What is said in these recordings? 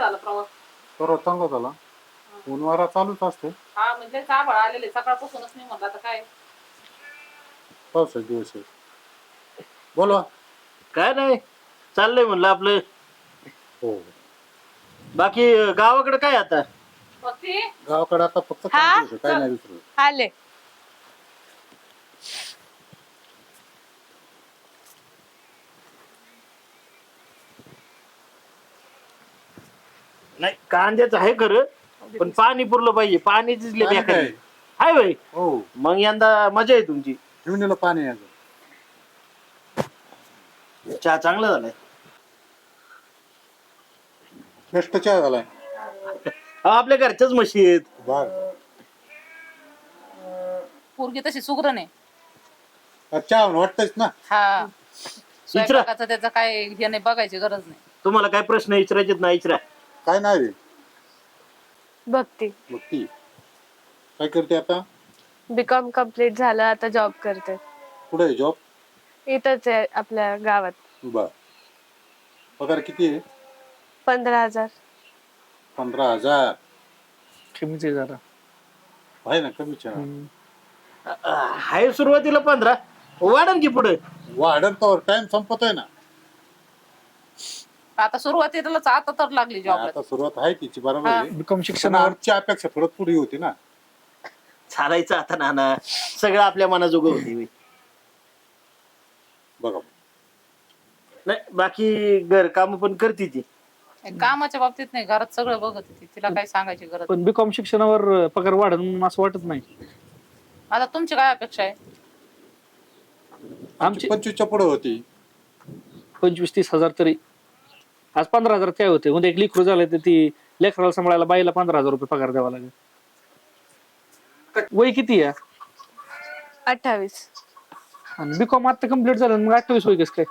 झाला प्रवास? परवा चांगला झाला. उन्हाळा चालूच असते. हा म्हणजे चाबळ आलेले सकाळपासूनच नाही म्हणलं आता काय. पावसाचे दिवस आहे. बोलवा. काय नाही चाललंय म्हणलं आपलं. हो. बाकी गावाकडे काय आता? भक्ती गावाकडे आता फक्त हा? काम होतं, काय नाही विसरू. आले. नाही कांद्याचं आहे खरं, पण पाणी पुरलं पाहिजे. पाणी दिसले पाणी काय? हाय वय. हो. मग यंदा मजा आहे तुमची. घेऊन येलं पाणी अजून. चहा चांगला झालाय. बेस्ट चहा झालाय. आपल्या घरच्याच म्हशी आहेत. बाग. पोरगी तशी सुगरण आहे. चहा वाटतच ना. हा स्वयंपाकाचं त्याचं काय हे नाही, बघायची गरज नाही. तुम्हाला काय प्रश्न विचारायचे ना विचारा. काय नाव आहे? भक्ती. भक्ती. काय करते आता? बीकॉम कम्प्लीट झालं, आता जॉब करते. कुठे आहे जॉब? इथंच आहे आपल्या गावात. बर. पगार किती आहे? 15,000. 15,000. कमीच आहे जरा. आहे ना कमी चहा. हाय सुरुवातीला 15 वाढन की पुढे. वाढन तर टाइम संपतोय ना. आता सुरुवातीलाच आता तर लागली जॉबला. आता सुरुवात आहे तिची बरोबर आहे. बीकॉम पण शिक्षणावर आमची अपेक्षा थोडं पुढे होती ना. चालायचं आता नाना, सगळं आपल्या मनाजोगं होते. बघा. नाही बाकी घर काम पण करते ती. कामाच्या बाबतीत नाही, घरात सगळं बघत होती, तिला काय सांगायची गरज. पण बीकॉम शिक्षणावर पगार वाढन म्हणून असं वाटत नाही. आता तुमची काय अपेक्षा आहे? आमची 25च्या पुढे होती. 25-30 हजार तरी. आज 15,000 काय होते. उद्या एक लेकरू झालं तर ती लेकराला सांभाळायला बाईला 15,000 रुपये पगार द्यावा लागेल. वय किती आहे? 28. आणि बीकॉम आता कम्प्लीट झालं, मग 28 वय कसं काय?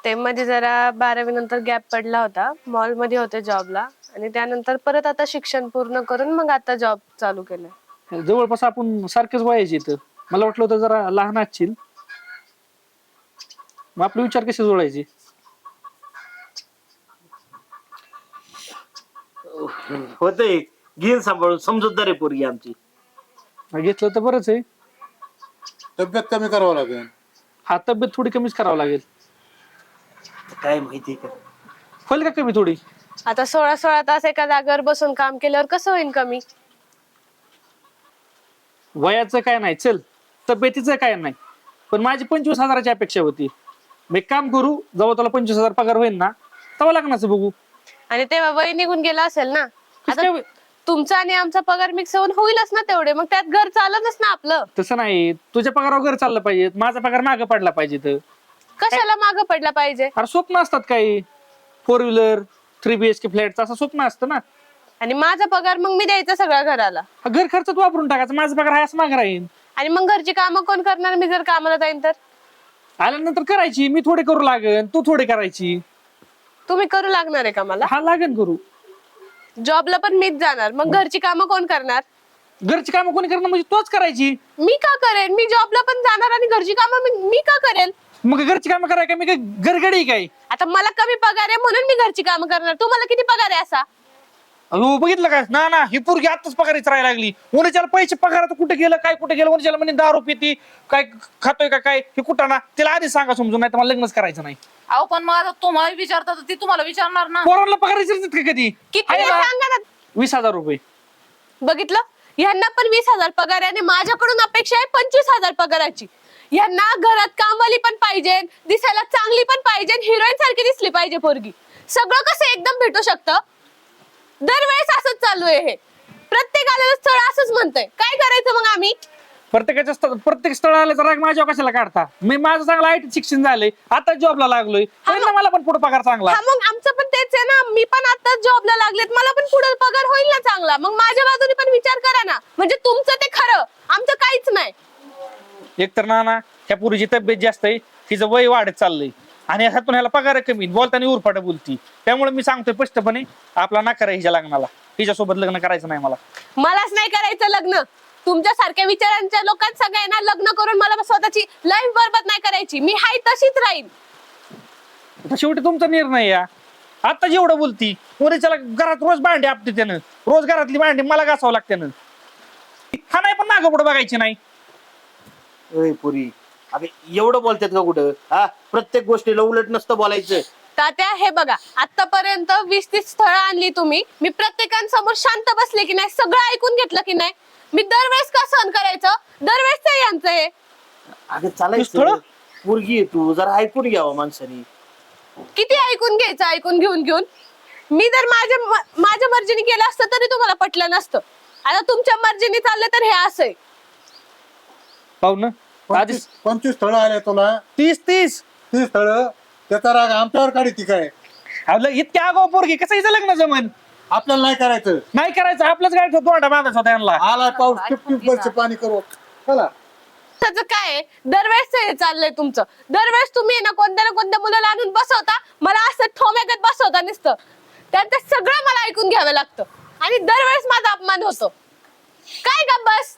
ते मध्ये जरा 12वी नंतर गॅप पडला होता. मॉल मध्ये होते जॉबला, आणि त्यानंतर परत आता शिक्षण पूर्ण करून मग आता जॉब चालू केलाय. जवळपास आपण सारखेच वयाचे इथं. मला वाटलं होतं जरा लहान असशील. मग आपले विचार कसे जोडायचे? होतंय घेऊन सांभाळून, समजूतदार आहे पोरगी आमची. घेतलं तर बरंच आहे. तब्येत कमी करावं लागेल. हा, तब्येत थोडी कमीच करावं लागेल. काय माहिती का? होईल का कमी थोडी? आता 16 तास एका जागेवर बसून काम केल्यावर कसं होईल कमी? वयाचं काय नाही, चल तब्येतीचं काय नाही, पण माझी 25,000ची अपेक्षा होती. मी काम करू, जेव्हा तुला 25,000 पगार होईल ना तेव्हा लग्नाचं बघू. आणि तेव्हा वय निघून गेला असेल ना. आता तुमचा आणि आमचा पगार मिक्स होऊन होईलच ना तेवढे, मग त्यात घर चालतच ना आपलं. तसं नाही, तुझ्या पगारावर घर चाललं पाहिजे, माझा पगार मागं पडला पाहिजे. तर कशाला मागं पडला पाहिजे? अरे स्वप्न असतात काही, 4 व्हीलर 3 BHK फ्लॅटचं असं स्वप्न असतं ना. आणि माझा पगार मग मी द्यायचा सगळ्या घराला. घर खर्चात वापरून टाकायचं, माझा पगार आहे असं मागं राहीन. आणि मग घरची कामं कोण करणार? मी जर कामाला जाईन तर आल्यानंतर करायची, मी थोडे करू लागेन, तू थोडे करायची. तुम्ही करू लागणार आहे का मला? हा, लागेल करू. जॉबला पण मीच जाणार, मग घरची कामं कोण करणार? घरची कामं कोणी करणार म्हणजे तोच करायची. मी का करेन? मी जॉबला पण जाणार आणि घरची कामं मी का करेल? मग घरची कामं कराय काय मी काय गरगडी काय? आता मला कमी पगार आहे म्हणून मी घरची कामं करणार. तुम्हाला किती पगार आहे असा? अहो बघितलं का ना ना, ही पोरगी आताच पगारीच राहायला लागली. उन्हाच्याला पैसे पगारात कुठे गेलं काय, कुठे गेलं? उन्हाच्याला म्हणे दारू पिती काय, खातोय का काय, हे कुठं ना. तिला आधीच सांगा समजून, नाही तर मला लग्नच करायचं नाही. अहो पण मग आता तुम्हाला विचारता तर ती तुम्हाला विचारणार ना. पोरांना पगार विचारतात का कधी? किती आहे आहे ना? सांगा ना. 20,000 रुपये. बघितलं, ह्यांना पण 20,000 पगार आहे आणि माझ्याकडून अपेक्षा आहे 25,000 पगाराची. ह्यांना घरात कामवाली पण पाहिजे, दिसायला चांगली पण पाहिजे, हिरोईन सारखी दिसली पाहिजे पोरगी. सगळं कसं एकदम भेटू शकतं? दरवेळेस असंच चालू आहे हे. प्रत्येकाला स्थळ असंच म्हणतंय. काय करायचं मग आम्ही? प्रत्येक स्थळाला राग माझ्या कशाला काढता? मी माझं चांगलं IT शिक्षण झालंय, आता जॉबला लागलोय, होईल ना मला पण पुढे पगार चांगला. हा, मग आमचं पण तेच आहे ना. मी पण आता जॉबला लागलेत, मला पण पुढे पगार होईल ना चांगला. मग माझ्या बाजूने पण विचार करा ना. म्हणजे तुमचं ते खरं, आमचं काहीच नाही. एकतर ना ह्या पुरीची तब्येत जास्त आहे, तिचं वय वाढत चाललंय, आणि ह्यातून ह्याला पगार कमी, बोलताना उरफाट बोलती. त्यामुळे मी सांगतोय स्पष्टपणे, आपला नकार आहे हिच्या लग्नाला. हिच्यासोबत लग्न करायचं नाही मला. मलाच नाही करायचं लग्न. तुमच्या सारख्या विचारांच्या लोकांना सगळ्यांना लग्न करून मला स्वतःची लाईफ बरबाद नाही करायची. मी हाय तशीच राहीन. शेवटी तुमचा निर्णय या. आता जेवढं बोलती पोरीच्याला घरात रोज भांडी आपते त्यानं, रोज घरातली भांडी मला घासावं लागते त्यानं. हा नाही पण मागं पुढे बघायची नाही. अय पुरी, अगं एवढं बोलतात का कुठं? हा, प्रत्येक गोष्टीला उलट नसतं बोलायचं. तात्या हे बघा, आतापर्यंत 20-30 स्थळं आणली तुम्ही, मी प्रत्येकांसमोर शांत बसले की नाही, सगळं ऐकून घेतलं की नाही? मी दरवेळेस का सहन करायचं? दरवेळेस ते यांचं आहे. अगं चालायचं, स्थळं? पोरगी आहे तू, जरा ऐकून घ्यावं माणसानी. किती ऐकून घ्यायचं, ऐकून घेऊन मी जर माझ्या मर्जीने केलं असतं तरी तुम्हाला पटलं नसतं. आता तुमच्या मर्जीने चाललं तर हे असं आहे. पाहू ना आधी 25 स्थळ आले तुला, 30 ती स्थळ, त्याचा राग आमच्यावर काढी ती काय? इतक्या आगाऊ पोरगी कसं हिचं लग्न जमन? आपल्याला नाही करायचं. नाही करायचं, आपलंच काय तोंडा बांधायचा होता यांना. आला पाऊस, टिप वर्ष पाणी करू चला. त्याचं काय आहे? दरवेळेस हे चाललंय तुमचं. दरवेळेस तुम्ही ना कोणत्या मुलाला आणून बसवता, मला असं ठोम्यागत बसवता नुसतं. त्यांचं सगळं मला ऐकून घ्यावं लागतं आणि दरवेळेस माझा अपमान होतो. काय का बस,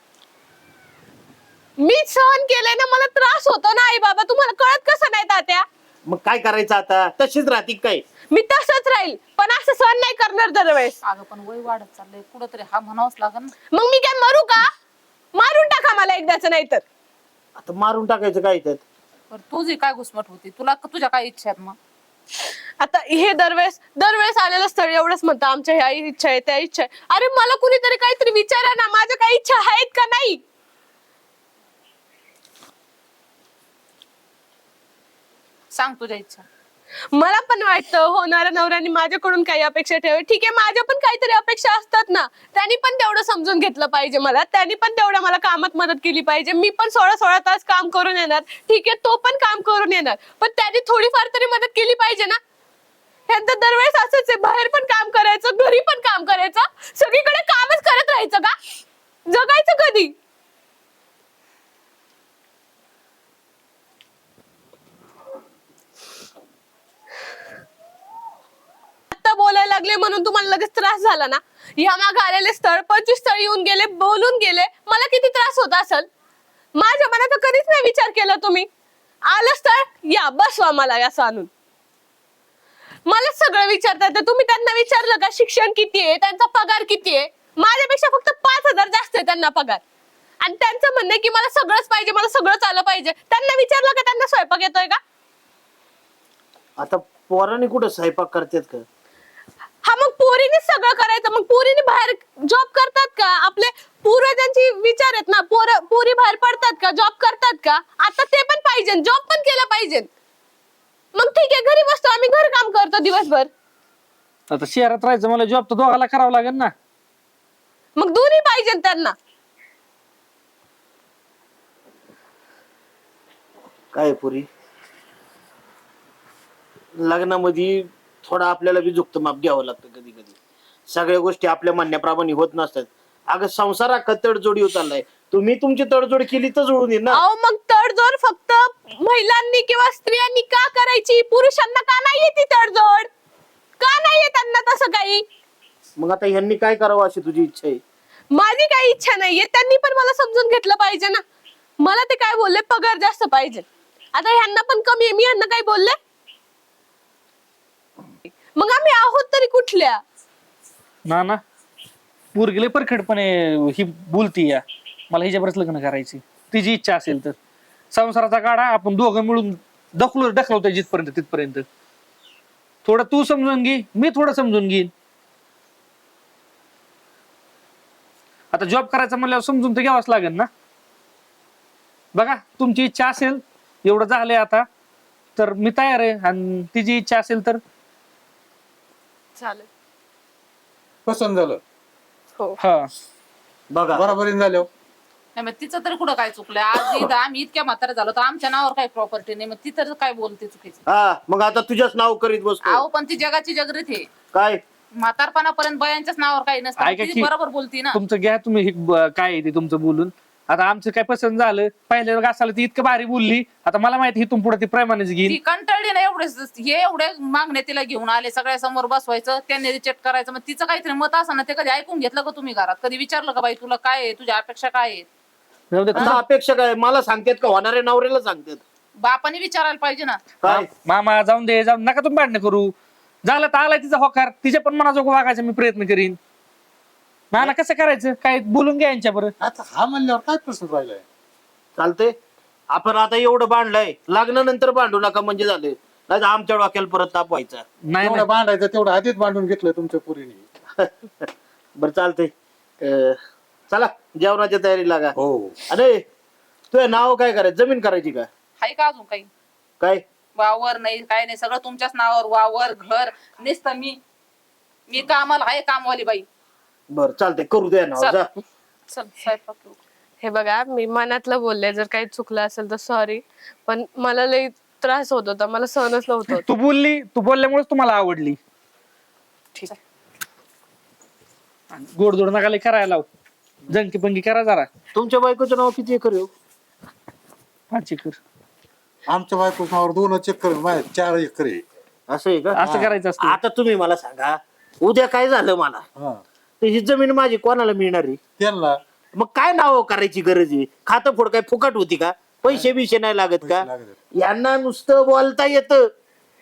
मी सहन केलंय ना, मला त्रास होतो ना. आई बाबा तुम्हाला कळत कसं नाही तात्या? मग काय करायचं आता? तशीच राहती काय? मी तसंच राहील, पण असं सहन नाही करणार दरवेळेस. अगं पण वय वाढत चाललंय, कुठंतरी हा म्हणावंच लागेल ना. मग मी काय मरू का? मारून टाका मला एकदाच, नाही तर आता मारून टाकायचं काय त्यात? बरं, तुझी काय घुसमट होती? तुझ्या काय इच्छा आहेत मग? आता हे दरवेळेस आलेलं स्थळ एवढंच म्हणतं, आमच्या ह्या इच्छा आहे, त्या इच्छा आहे. अरे मला कुणीतरी काहीतरी विचारा ना, माझ्या काही इच्छा आहेत का नाही? सांग तुझ्या इच्छा. मला पण वाटतं होणाऱ्या नवऱ्याने माझ्याकडून काही अपेक्षा ठेवावी. ठीक आहे, माझ्या पण काहीतरी अपेक्षा असतात ना. त्यांनी पण तेवढं समजून घेतलं पाहिजे मला, त्यांनी पण तेवढं मला कामात मदत केली पाहिजे. मी पण 16 तास काम करून येणार, ठीक आहे, तो पण काम करून येणार, पण त्यांनी थोडीफार तरी मदत केली पाहिजे ना. ह्यांचं दरवेळेस असंच आहे, बाहेर पण काम करायचं, घरी पण काम करायचं, सगळीकडे कामच करत राहायचं का? जगायचं कधी? बोलायला लागले म्हणून तुम्हाला लगेच त्रास झाला ना? ह्या मागे आलेले स्थळ 25 स्थळ येऊन गेले, बोलून गेले, मला किती त्रास होत असेल? माझ्या मनात कधीच नाही विचार केला तुम्ही. आलं स्थळ, या बसवा मला असं आणून. मला सगळं विचारतात. तुम्ही त्यांना विचारलं का शिक्षण किती आहे, त्यांचा पगार किती आहे? माझ्यापेक्षा फक्त 5,000 जास्त आहे त्यांना पगार, आणि त्यांचं म्हणणं आहे की मला सगळंच पाहिजे, मला सगळंच आलं पाहिजे. त्यांना विचारलं का त्यांना स्वयंपाक येतोय का? आता पोरांनी कुठं स्वयंपाक करतात का? हा, मग पोरीने सगळं करायचं. मग पोरीने बाहेर जॉब करतात का? आपले पूर्वजांची विचार आहेत ना, पोरी बाहेर पडतात का, जॉब करतात का? आता ते पण पाहिजे, जॉब पण केलं पाहिजे. मग ठीक आहे, घरी बसतो आम्ही, घर काम करतो दिवसभर. आता शहरात राहायचं मला, जॉब तर दोघाला करावं लागेल ना. मग दोन्ही पाहिजे त्यांना. काय पुरी, लग्नामध्ये थोडा आपल्याला बी झुकतं माप घ्यावं लागतं कधी कधी. सगळ्या गोष्टी आपल्या म्हणण्याप्रमाणे होत नसतात. अगं संसार अख्खा तडजोडी होत चाललाय. तुम्ही तुमची तडजोड केली तर जुळून येईल ना. अहो, मग तडजोड फक्त महिलांनी किंवा स्त्रियांनी का करायची? पुरुषांना का नाहीये ती तडजोड? का नाहीये त्यांना तसं काही? मग आता ह्यांनी काय करावं अशी तुझी इच्छा आहे? माझी काही इच्छा नाहीये, त्यांनी पण मला समजून घेतलं पाहिजे ना. मला ते काय बोलले, पगार जास्त पाहिजे. आता ह्यांना पण कमी आहे, मी ह्यांना काय बोलले? मग आम्ही आहोत तरी कुठल्या? ना पोरगीले परखडपणे ही बोलती या, मला हिच्याबरोबर लग्न करायची. तिची इच्छा असेल तर संसाराचा गाडा आपण दोघं मिळून ढकलवतोय जिथपर्यंत तिथपर्यंत. थोडं तू समजून घे, मी थोडं समजून घेईन. आता जॉब करायचा म्हणल्यावर समजून तर घ्यावाच लागेल ना. बघा, तुमची इच्छा असेल, एवढं झालंय आता, तर मी तयार आहे. आणि तिची इच्छा असेल तर चालेल. पसंत झालं, हो. हा बघा बरोबरीने झालं. नाही, मग तिचं तरी कुठं काय चुकलंय? आज इथं आम्ही इतक्या म्हातारे झालो तर आमच्या नावावर काही प्रॉपर्टी नाही, मग ती तर काय बोलते चुकीचं? हा, मग आता तुझ्याच नाव करीत बसतो. अहो, पण ती जगाची जगरीत आहे. काय म्हातारपणापर्यंत बायांच्याच नावावर काही नसतं. ऐका ती की, बरोबर बोलती ना. तुमचं घ्या तुम्ही, काय आहे ते तुमचं बोलून. आता आमचं काय पसंत झालं, पहिल्या घासाला ती इतकं भारी बोलली, आता मला माहिती इथून पुढे ती प्रेमानेच घेईन. ती कंटाळली ना एवढे मागणे तिला घेऊन आले, सगळ्या समोर बसवायचं, त्यांनी रिजेक्ट करायचं. मग तिचं काहीतरी मत असं ना, ते कधी ऐकून घेतलं का तुम्ही घरात? कधी विचारलं का बाई तुला काय आहे, तुझ्या अपेक्षा काय आहेत? जाऊ दे, आता अपेक्षा काय मला सांगतात का होणाऱ्या नवऱ्याला सांगतात? बापाने विचारायला पाहिजे ना. काय मामा जाऊन दे, जाऊन नका तुम्ही भांडणं करू. झालं तर आलाय तिचा होकार, तिच्या पण मनाजोग वागायचा मी प्रयत्न करीन. नाना कसं करायचं, काय बोलून घ्या यांच्या बरोबर. आता हा म्हणल्यावर काय प्रश्न राहिलाय? चालतंय. आपण आता एवढं बांधलंय, लग्नानंतर बांधू नका म्हणजे झालं, नाही तर आमच्या डोक्याला परत ताप व्हायचा. नाही तेवढं बांधायचं तेवढं आधीच बांधून घेतलं तुमच्या पुरीने. बरं चालतंय. चला जेवणाच्या तयारी लागा. हो. अरे तुझं नाव काय करायचं, जमीन करायची का हाय का अजून काही? काय? वावर नाही काय नाही, सगळं तुमच्याच नावावर, वावर घर नुसतं मी कामाला आहे, कामवाली बाई. बर चालतंय, करू द्या नाव. चल. जा. चल स्वयंपाक करू. हे बघा, मी मनातलं बोलले, जर काही चुकलं असेल तर सॉरी, पण मला लई त्रास होत होता, मला सहनच नव्हतं होत. तू बोलल्यामुळेच तुम्हाला आवडली. ठीक आहे. गोडधोड नका लय करायला लाव, जंकी पंगी करा जरा. तुमच्या बायकोचं नाव किती एकर आहे हो? 5 एकर. आमच्या बायकोच नावावर 2 एकर माझ्या 4 एकर आहे. असं आहे का? असं करायचं असतं. आता तुम्ही मला सांगा, उद्या काय झालं मला, हा. तर ही जमीन माझी कोणाला मिळणार आहे? त्यांना मग काय नाव करायची गरज आहे? खातं फोड काय फुकट होती का? पैसे बिशे नाही लागत का? पैसे लागत. यांना नुसतं बोलता येतं,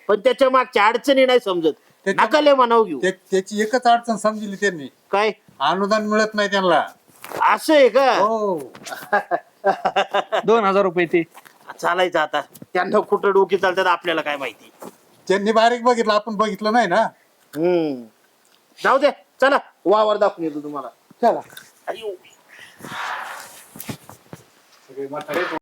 पण त्याच्या मागच्या अडचणी नाही समजत. त्याच्या- नकाले म्हणाव घेऊ. त्याची एकच अडचण समजली त्यांनी, काय अनुदान मिळत नाही त्यांना. असं आहे का? हो. 2000 रुपये ते. चालायचं आता, त्यांना कुठं डोकी चालतात आपल्याला काय माहिती. त्यांनी बारीक बघितलं, आपण बघितलं नाही ना. जाऊ दे, चला वावर दाखवून येतो तुम्हाला. चला. अयो. सगळे म्हातारे